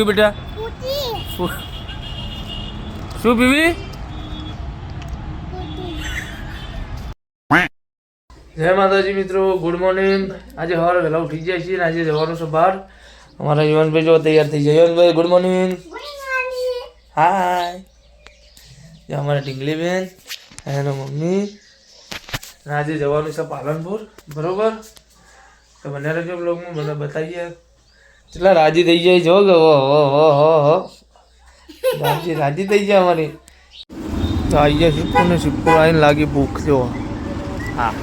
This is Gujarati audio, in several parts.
બેટા શું પીવી? જય માતાજી મિત્રો, ગુડ મોર્નિંગ. આજે સવારે વહેલા ઉઠી જાય છીએ. આજે જવાનું છે બહાર. અમારા યુવાનભાઈ જો તૈયાર થઈ જાય. યુવાનભાઈ ગુડ મોર્નિંગ. હાય. અમારા ઢીંગલી બેન એનો મમ્મી. આજે જવાનું છે પાલનપુર, બરોબર? તો બને રહેજો બ્લોગમાં, મને બતાવીએ કેટલા રાજી થઈ જાય જો કે રાજી થઈ જાય અમારી. તો આવી જાય સિક્કો ને સિક્કો આવીને લાગી ભૂખ. જો હા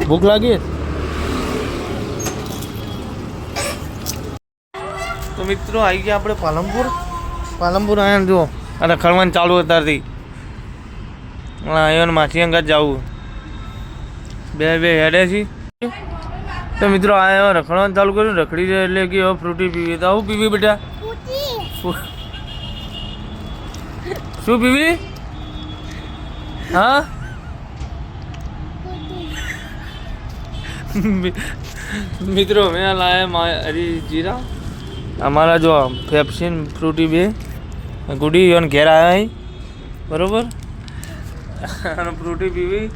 ભૂખ લાગી. તો મિત્રો આવી ગયા આપણે પાલનપુર આવ્યા. જો અને ખરવાનું ચાલુ અત્યારથી. અહીંયા માછી અંગાત જવું બે હેડે છે. તો મિત્રો આ રખડવાનું ચાલુ કર્યું. રખડી જાય એટલે કે હવે ફ્રૂટી પીવી. તો આવું પીવી બેટા? શું પીવી? હા મિત્રો મેં લાયા હરી જીરા. અમારા જો પેપ્સી ફ્રૂટી બે ગુડી અને ઘેર આવ્યા અહીં, બરોબર? અને ફ્રૂટી પીવી.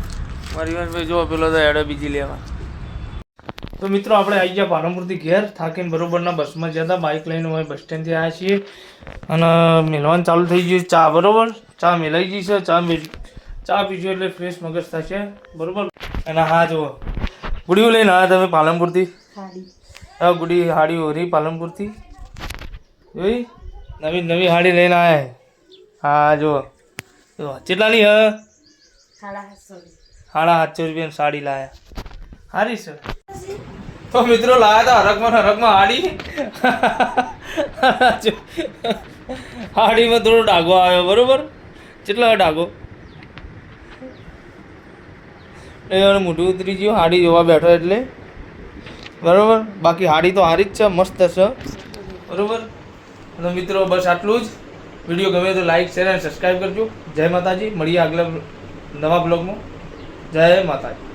મારી ભાઈ જો પેલો તો હેડે બીજી લેવા. તો મિત્રો આપણે આવી ગયા પાલનપુરથી ઘેર થાકીને. બરોબરના બસમાં ગયા હતા, બાઇક લઈને હોય બસ સ્ટેન્ડથી આવ્યા છીએ. અને મેળવાનું ચાલુ થઈ ગયું ચા, બરોબર? ચા મેલાઈ ગઈ છે. ચા પીજો એટલે ફ્રેશ મગજ થશે, બરોબર? અને હા જુઓ ગુડીઓ લઈને આવ્યા તમે પાલનપુરથી. હા ગુડી હાડી હોરી પાલનપુરથી જોઈ. નવી હાડી લઈને આવ્યા. હા જુઓ કેટલાની હ? 750 રૂપિયાની સાડી લાયા. સારી છે. તો મિત્રો લાયા હતા હરકમાં હાડી. હાડીમાં થોડો ડાઘો આવ્યો, બરોબર? કેટલા ડાઘો એ મોઢું ઉતરી ગયું હાડી જોવા બેઠો એટલે, બરોબર? બાકી હાડી તો હારી જ છે, મસ્ત છે, બરોબર? તો મિત્રો બસ આટલું જ. વિડીયો ગમે તો લાઈક શેર અને સબસ્ક્રાઈબ કરજો. જય માતાજી. મળીએ આગલા નવા બ્લોગમાં. જય માતાજી.